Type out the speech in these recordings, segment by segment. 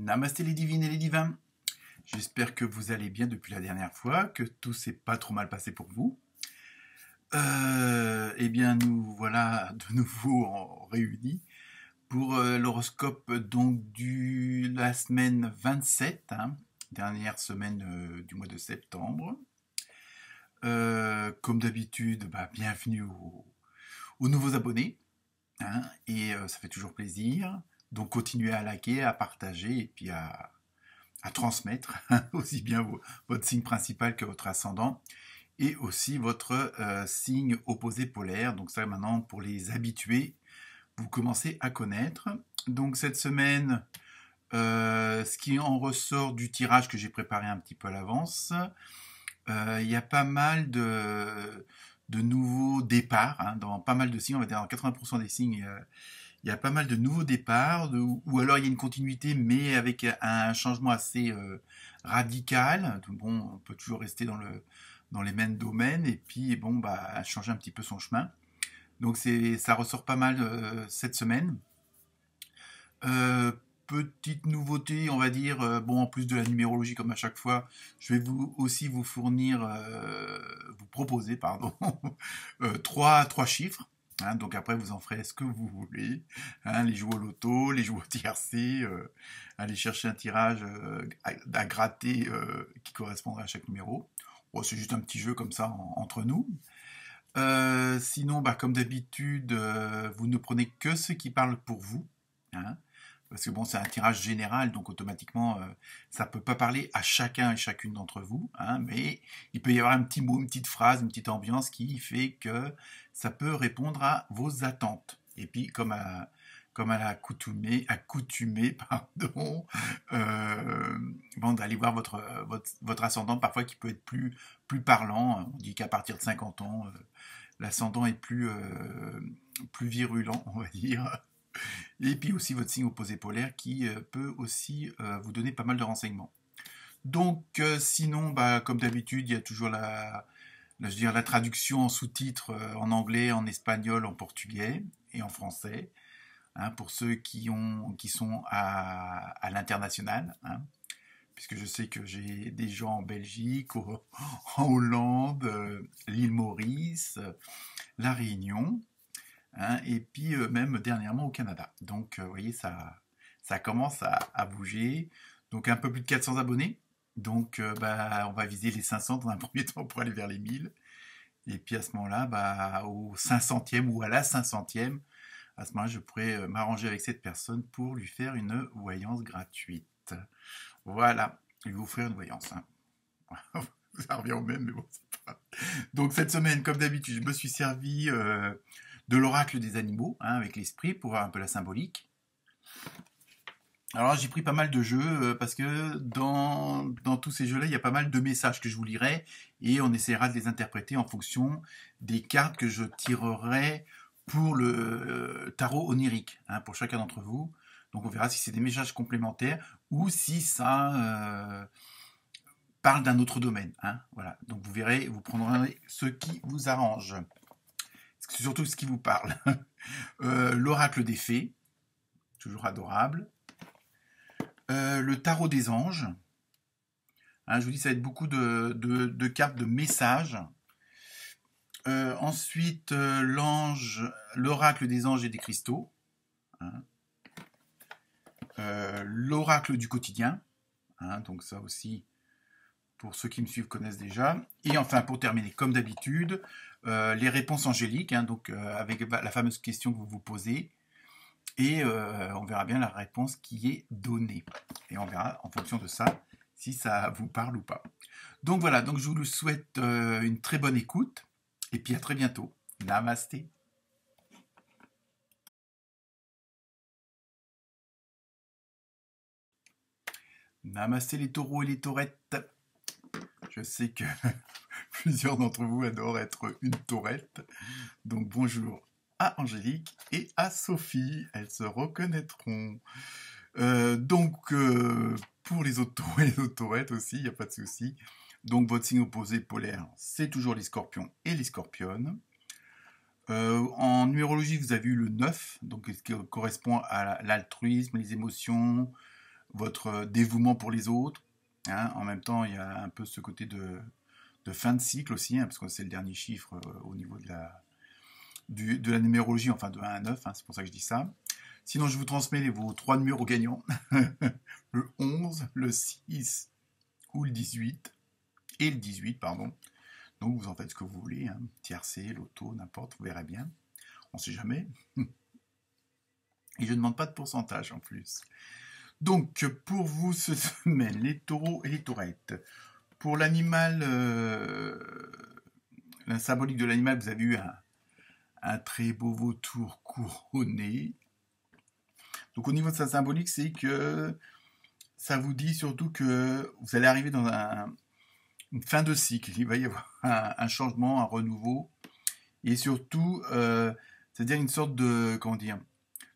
Namasté les divines et les divins. J'espère que vous allez bien depuis la dernière fois, que tout s'est pas trop mal passé pour vous. Eh bien, nous voilà de nouveau réunis pour l'horoscope donc la semaine 27, dernière semaine du mois de septembre. Comme d'habitude, bienvenue aux nouveaux abonnés, et ça fait toujours plaisir. Donc continuez à liker, à partager et puis à transmettre aussi bien votre signe principal que votre ascendant et aussi votre signe opposé polaire. Donc ça maintenant pour les habitués, vous commencez à connaître. Donc cette semaine, ce qui en ressort du tirage que j'ai préparé un petit peu à l'avance, il y a pas mal de nouveaux départs, dans pas mal de signes, on va dire dans 80% des signes. Il y a pas mal de nouveaux départs, ou alors il y a une continuité, mais avec un changement assez radical. Bon, on peut toujours rester dans les mêmes domaines, et puis changer un petit peu son chemin. Donc ça ressort pas mal cette semaine. Petite nouveauté, on va dire, en plus de la numérologie comme à chaque fois, je vais aussi vous proposer, pardon, trois chiffres. Donc après, vous en ferez ce que vous voulez. Les jouer au loto, les jouer au tiercé, aller chercher un tirage à gratter qui correspondra à chaque numéro. Bon, c'est juste un petit jeu comme ça entre nous. Sinon, comme d'habitude, vous ne prenez que ce qui parle pour vous. Parce que c'est un tirage général, donc automatiquement, ça ne peut pas parler à chacun et chacune d'entre vous, mais il peut y avoir un petit mot, une petite phrase, une petite ambiance qui fait que ça peut répondre à vos attentes. Et puis, comme à l'accoutumée, pardon, d'aller voir votre ascendant, parfois qui peut être plus parlant. On dit qu'à partir de 50 ans, l'ascendant est plus virulent, on va dire. Et puis aussi votre signe opposé polaire qui peut aussi vous donner pas mal de renseignements. Donc sinon, comme d'habitude, il y a toujours la traduction en sous-titres en anglais, en espagnol, en portugais et en français, pour ceux qui sont à l'international, puisque je sais que j'ai des gens en Belgique, en Hollande, l'île Maurice, la Réunion, et puis même dernièrement au Canada. Donc vous voyez, ça commence à bouger. Donc un peu plus de 400 abonnés. Donc on va viser les 500 dans un premier temps pour aller vers les 1000. Et puis à ce moment-là, au 500e ou à la 500e, à ce moment-là, je pourrais m'arranger avec cette personne pour lui faire une voyance gratuite. Voilà, je vais vous offrir une voyance. Ça revient au même, mais bon, c'est pas. Donc cette semaine, comme d'habitude, je me suis servi de l'oracle des animaux, avec l'esprit, pour voir un peu la symbolique. Alors j'ai pris pas mal de jeux, parce que dans tous ces jeux-là, il y a pas mal de messages que je vous lirai, et on essaiera de les interpréter en fonction des cartes que je tirerai pour le tarot onirique, pour chacun d'entre vous. Donc on verra si c'est des messages complémentaires, ou si ça parle d'un autre domaine. Voilà. Donc vous verrez, vous prendrez ce qui vous arrange. C'est surtout ce qui vous parle. L'oracle des fées, toujours adorable. Le tarot des anges. Je vous dis, ça va être beaucoup de cartes de messages. Ensuite, l'oracle des anges et des cristaux. L'oracle du quotidien. Donc ça aussi, pour ceux qui me suivent connaissent déjà. Et enfin, pour terminer, comme d'habitude, les réponses angéliques, donc avec la fameuse question que vous vous posez. Et on verra bien la réponse qui est donnée. Et on verra en fonction de ça si ça vous parle ou pas. Donc voilà, donc je vous souhaite une très bonne écoute. Et puis à très bientôt. Namasté. Namasté les taureaux et les taurettes. Je sais que plusieurs d'entre vous adorent être une taurette. Donc bonjour à Angélique et à Sophie. Elles se reconnaîtront. Pour les autres taureaux et les autres taurettes aussi, il n'y a pas de souci. Donc votre signe opposé polaire, c'est toujours les scorpions et les scorpionnes. En numérologie, vous avez eu le 9, donc ce qui correspond à l'altruisme, les émotions, votre dévouement pour les autres. Hein. En même temps, il y a un peu ce côté de fin de cycle aussi, hein, parce que c'est le dernier chiffre au niveau de la numérologie, enfin de 1 à 9, hein, c'est pour ça que je dis ça. Sinon, je vous transmets vos 3 numéros gagnants. Le 11, le 6 ou le 18. Et le 18, pardon. Donc vous en faites ce que vous voulez, hein. Tiercé, loto, n'importe, vous verrez bien. On ne sait jamais. Et je ne demande pas de pourcentage en plus. Donc pour vous cette semaine, les taureaux et les taurettes. Pour l'animal, la symbolique de l'animal, vous avez eu un très beau vautour couronné. Donc au niveau de sa symbolique, c'est que ça vous dit surtout que vous allez arriver dans une fin de cycle. Il va y avoir un changement, un renouveau. Et surtout, c'est-à-dire une sorte de, comment dire,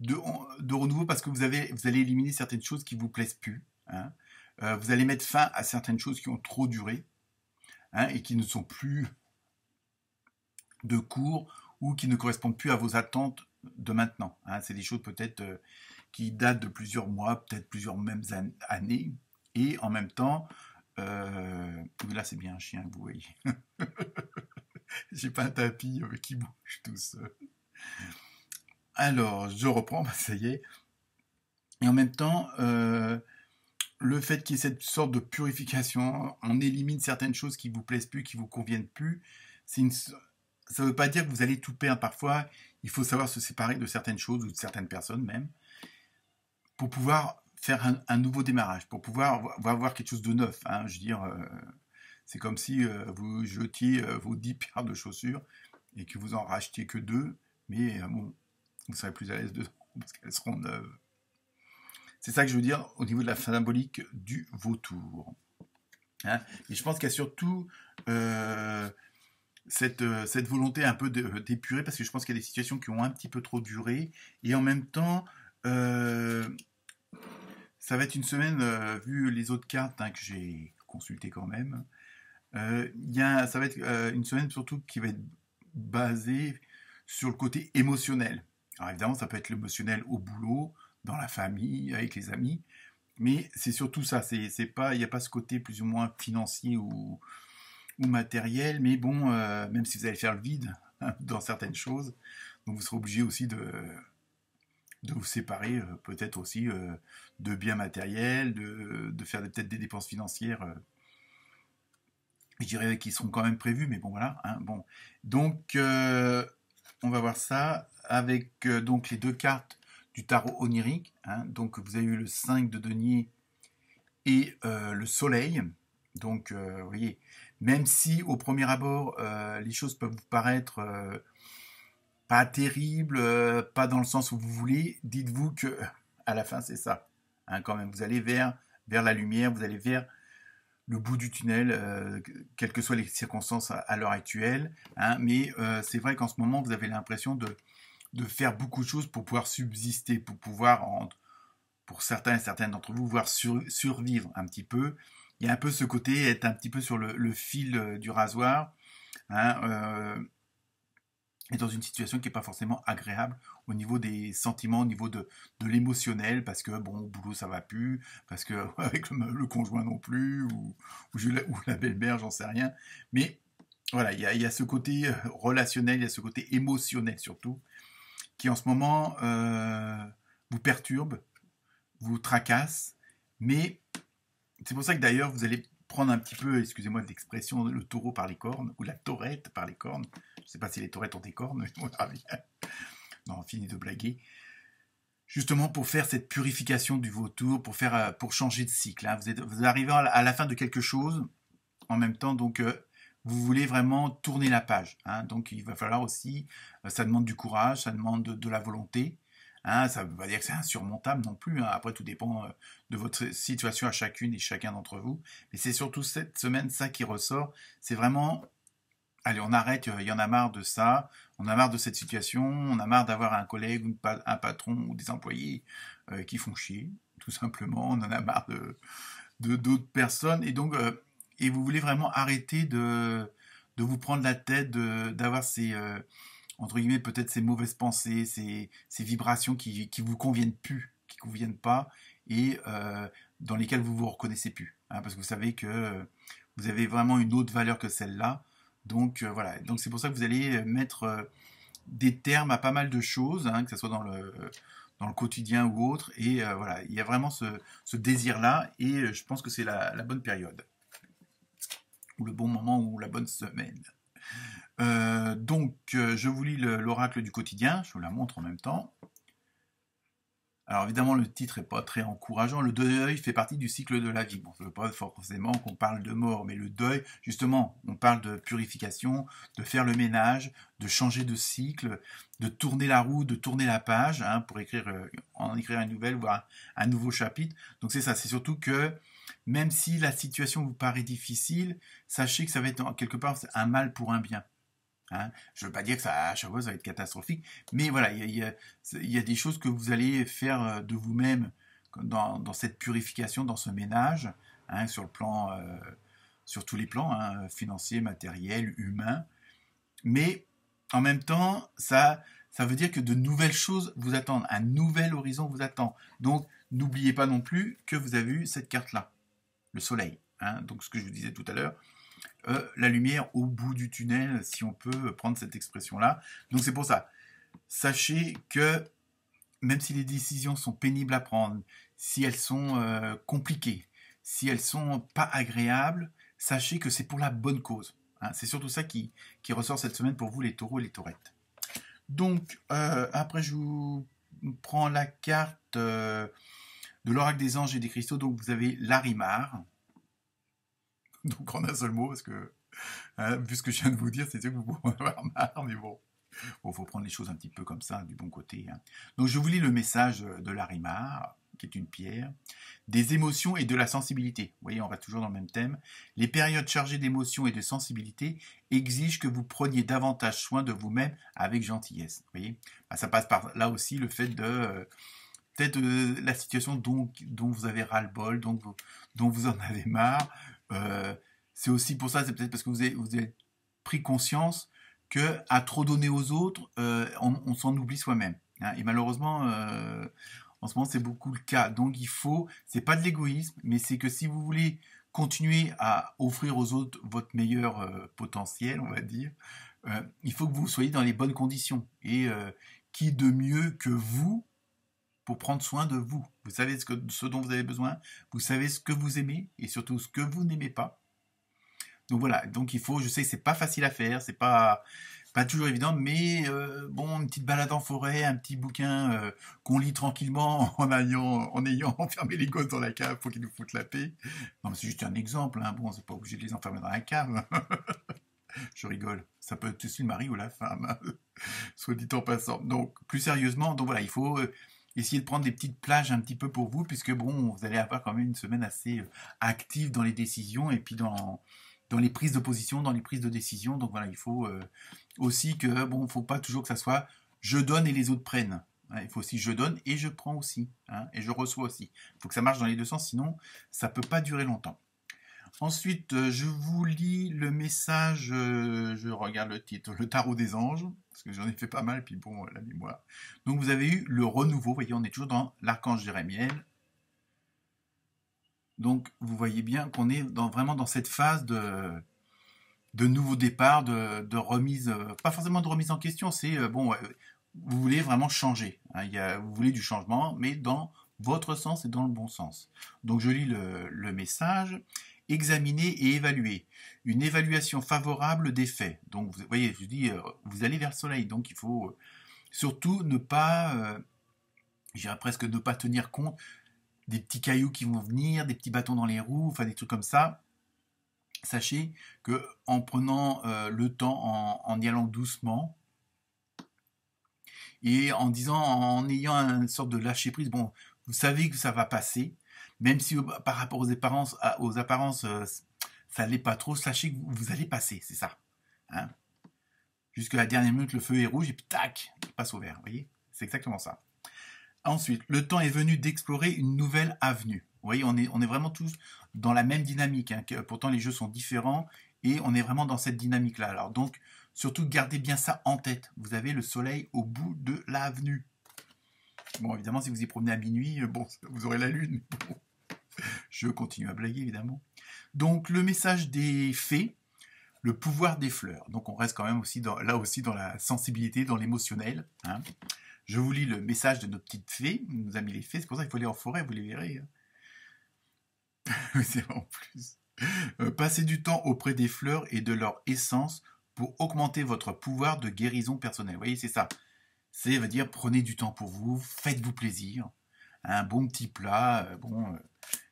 de renouveau parce que vous allez éliminer certaines choses qui ne vous plaisent plus. Hein. Vous allez mettre fin à certaines choses qui ont trop duré, hein, et qui ne sont plus de cours ou qui ne correspondent plus à vos attentes de maintenant. Hein. C'est des choses peut-être qui datent de plusieurs mois, peut-être plusieurs mêmes années. Et en même temps, là c'est bien un chien que vous voyez. J'ai pas un tapis qui bouge tout seul. Alors, je reprends, ça y est. Et en même temps, le fait qu'il y ait cette sorte de purification, on élimine certaines choses qui vous plaisent plus, qui vous conviennent plus. Ça ne veut pas dire que vous allez tout perdre. Parfois, il faut savoir se séparer de certaines choses ou de certaines personnes même, pour pouvoir faire un nouveau démarrage, pour pouvoir avoir quelque chose de neuf. Hein. Je veux dire, c'est comme si vous jetiez vos 10 paires de chaussures et que vous en rachetiez que 2, mais bon, vous serez plus à l'aise dedans parce qu'elles seront neuves. C'est ça que je veux dire au niveau de la symbolique du vautour. Hein. Et je pense qu'il y a surtout cette volonté un peu d'épurer, parce que je pense qu'il y a des situations qui ont un petit peu trop duré, et en même temps, ça va être une semaine, vu les autres cartes, hein, que j'ai consultées quand même, ça va être une semaine surtout qui va être basée sur le côté émotionnel. Alors évidemment, ça peut être l'émotionnel au boulot, dans la famille, avec les amis, mais c'est surtout ça. C'est pas, il n'y a pas ce côté plus ou moins financier ou matériel, mais bon, même si vous allez faire le vide dans certaines choses, donc vous serez obligé aussi de vous séparer, peut-être aussi de biens matériels, de faire peut-être des dépenses financières. Je dirais qu'ils seront quand même prévus, mais bon voilà. Hein, bon. Donc on va voir ça avec donc les 2 cartes du tarot onirique. Hein, donc vous avez eu le 5 de denier et le soleil. Donc vous voyez, même si au premier abord les choses peuvent vous paraître pas terribles, pas dans le sens où vous voulez, dites-vous que à la fin c'est ça. Hein, quand même, vous allez vers la lumière, vous allez vers le bout du tunnel, quelles que soient les circonstances à l'heure actuelle. Hein, mais c'est vrai qu'en ce moment, vous avez l'impression de faire beaucoup de choses pour pouvoir subsister, pour pouvoir, pour certains et certaines d'entre vous, voir survivre un petit peu. Il y a un peu ce côté, être un petit peu sur le fil du rasoir, hein, et dans une situation qui n'est pas forcément agréable au niveau des sentiments, au niveau de l'émotionnel, parce que bon, au boulot ça va plus, parce que avec le conjoint non plus, ou la belle-mère, j'en sais rien. Mais voilà, il y a ce côté relationnel, il y a ce côté émotionnel surtout, qui en ce moment vous perturbe, vous tracasse, mais c'est pour ça que d'ailleurs vous allez prendre un petit peu, excusez-moi de l'expression, le taureau par les cornes, ou la taurette par les cornes. Je ne sais pas si les taurettes ont des cornes, mais on verra bien. Non, fini de blaguer. Justement pour faire cette purification du vautour, pour changer de cycle. Hein. Vous arrivez à la fin de quelque chose, en même temps, donc vous voulez vraiment tourner la page. Hein. Donc il va falloir aussi, ça demande du courage, ça demande de la volonté. Hein, ça ne veut pas dire que c'est insurmontable non plus. Hein. Après, tout dépend de votre situation à chacune et chacun d'entre vous. Mais c'est surtout cette semaine, ça qui ressort. C'est vraiment, allez, on arrête, il y en a marre de ça. On a marre de cette situation. On a marre d'avoir un collègue, un patron ou des employés qui font chier, tout simplement. On en a marre de d'autres personnes. Et donc, et vous voulez vraiment arrêter de vous prendre la tête, d'avoir ces... entre guillemets, peut-être ces mauvaises pensées, ces vibrations qui vous conviennent plus, qui ne conviennent pas, et dans lesquels vous vous reconnaissez plus, hein, parce que vous savez que vous avez vraiment une autre valeur que celle-là. Donc voilà, donc c'est pour ça que vous allez mettre des termes à pas mal de choses, hein, que ce soit dans le quotidien ou autre, et voilà, il y a vraiment ce désir-là, et je pense que c'est la bonne période, ou le bon moment, ou la bonne semaine. Donc, je vous lis l'oracle du quotidien, je vous la montre en même temps. Alors évidemment, le titre n'est pas très encourageant. Le deuil fait partie du cycle de la vie. Bon, ça ne veut pas forcément qu'on parle de mort, mais le deuil, justement, on parle de purification, de faire le ménage, de changer de cycle, de tourner la roue, de tourner la page, hein, pour en écrire une nouvelle ou un nouveau chapitre. Donc c'est ça, c'est surtout que même si la situation vous paraît difficile, sachez que ça va être quelque part un mal pour un bien. Hein, je ne veux pas dire que ça, à chaque fois ça va être catastrophique, mais voilà, il y a des choses que vous allez faire de vous-même dans cette purification, dans ce ménage, hein, sur tous les plans, hein, financier, matériel, humain. Mais en même temps, ça veut dire que de nouvelles choses vous attendent, un nouvel horizon vous attend. Donc, n'oubliez pas non plus que vous avez eu cette carte-là, le soleil. Hein, donc, ce que je vous disais tout à l'heure. La lumière au bout du tunnel, si on peut prendre cette expression-là. Donc c'est pour ça. Sachez que même si les décisions sont pénibles à prendre, si elles sont compliquées, si elles sont pas agréables, sachez que c'est pour la bonne cause. Hein, c'est surtout ça qui ressort cette semaine pour vous, les taureaux et les taurettes. Donc après, je vous prends la carte de l'oracle des anges et des cristaux. Donc vous avez Larimar. Donc en un seul mot, parce que, hein, vu ce que je viens de vous dire, c'est sûr que vous pouvez avoir marre, mais bon. Bon, faut prendre les choses un petit peu comme ça, du bon côté. Hein. Donc je vous lis le message de Larimar, qui est une pierre. Des émotions et de la sensibilité. Vous voyez, on va toujours dans le même thème. Les périodes chargées d'émotions et de sensibilité exigent que vous preniez davantage soin de vous-même avec gentillesse. Vous voyez, ça passe par là aussi le fait de... peut-être la situation dont vous avez ras-le-bol, dont vous en avez marre. C'est aussi pour ça, c'est peut-être parce que vous avez pris conscience que à trop donner aux autres, on s'en oublie soi-même. Hein, et malheureusement, en ce moment, c'est beaucoup le cas. Donc c'est pas de l'égoïsme, mais c'est que si vous voulez continuer à offrir aux autres votre meilleur potentiel, on va dire, il faut que vous soyez dans les bonnes conditions. Et qui de mieux que vous pour prendre soin de vous. Vous savez ce dont vous avez besoin, vous savez ce que vous aimez et surtout ce que vous n'aimez pas. Donc voilà, donc je sais que c'est pas facile à faire, c'est pas toujours évident, mais bon, une petite balade en forêt, un petit bouquin qu'on lit tranquillement en ayant enfermé les gosses dans la cave pour qu'ils nous foutent la paix. Non, mais c'est juste un exemple, hein. Bon, c'est pas obligé de les enfermer dans la cave. Je rigole, ça peut être aussi le mari ou la femme, soit dit en passant. Donc, plus sérieusement, donc voilà, il faut essayer de prendre des petites plages un petit peu pour vous, puisque bon, vous allez avoir quand même une semaine assez active dans les décisions et puis dans les prises de position, dans les prises de décision. Donc voilà, il faut aussi que, bon, il ne faut pas toujours que ça soit je donne et les autres prennent. Hein, il faut aussi je donne et je prends aussi, hein, et je reçois aussi. Il faut que ça marche dans les deux sens, sinon ça ne peut pas durer longtemps. Ensuite, je vous lis le message, je regarde le titre, le tarot des anges, parce que j'en ai fait pas mal, puis bon, la mémoire. Donc vous avez eu le renouveau, vous voyez, on est toujours dans l'archange Jérémiel. Donc vous voyez bien qu'on est vraiment dans cette phase de nouveau départ, de remise, pas forcément de remise en question, c'est bon, vous voulez vraiment changer. Hein, vous voulez du changement, mais dans votre sens et dans le bon sens. Donc je lis le message. Examiner et évaluer. Une évaluation favorable des faits. Donc, vous voyez, je dis, vous allez vers le soleil. Donc, il faut surtout ne pas, je dirais presque ne pas tenir compte des petits cailloux qui vont venir, des petits bâtons dans les roues, enfin des trucs comme ça. Sachez que en prenant le temps, en y allant doucement, et en ayant une sorte de lâcher prise, bon, vous savez que ça va passer. Même si par rapport aux apparences, ça l'est pas trop, sachez que vous allez passer, c'est ça. Hein, jusqu'à la dernière minute, le feu est rouge et puis tac, il passe au vert. Vous voyez, c'est exactement ça. Ensuite, le temps est venu d'explorer une nouvelle avenue. Vous voyez, on est vraiment tous dans la même dynamique. Hein, pourtant, les jeux sont différents et on est vraiment dans cette dynamique-là. Alors donc, surtout, gardez bien ça en tête. Vous avez le soleil au bout de l'avenue. Bon, évidemment, si vous y promenez à minuit, bon, vous aurez la lune. Bon, je continue à blaguer, évidemment. Donc, le message des fées, le pouvoir des fleurs. Donc, on reste quand même aussi là aussi dans la sensibilité, dans l'émotionnel. Hein. Je vous lis le message de nos petites fées. On nous a mis les fées, c'est pour ça qu'il faut aller en forêt, vous les verrez. C'est en plus. Passez du temps auprès des fleurs et de leur essence pour augmenter votre pouvoir de guérison personnelle. Vous voyez, c'est ça. C'est, veut dire, prenez du temps pour vous, faites-vous plaisir. Un bon petit plat,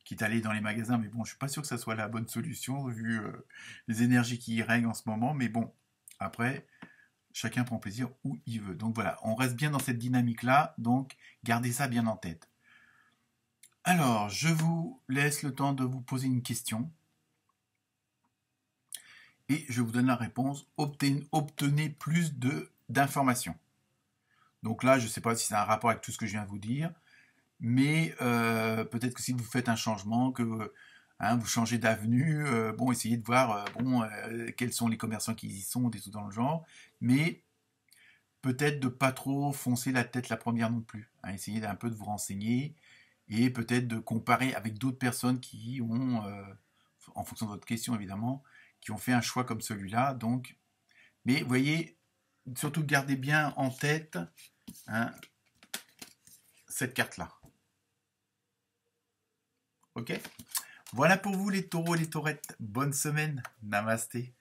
quitte à aller dans les magasins, mais bon, je suis pas sûr que ça soit la bonne solution vu les énergies qui y règnent en ce moment. Mais bon, après, chacun prend plaisir où il veut. Donc voilà, on reste bien dans cette dynamique-là, donc gardez ça bien en tête. Alors, je vous laisse le temps de vous poser une question. Et je vous donne la réponse. Obtenez plus d'informations. Donc là, je ne sais pas si c'est un rapport avec tout ce que je viens de vous dire, mais peut-être que si vous faites un changement, que vous changez d'avenue, essayez de voir quels sont les commerçants qui y sont, des trucs dans le genre, mais peut-être de pas trop foncer la tête la première non plus. Essayez un peu de vous renseigner et peut-être de comparer avec d'autres personnes qui ont, en fonction de votre question évidemment, qui ont fait un choix comme celui-là. Donc, mais vous voyez, surtout gardez bien en tête cette carte-là. Ok ? Voilà pour vous les taureaux et les taurettes. Bonne semaine. Namasté.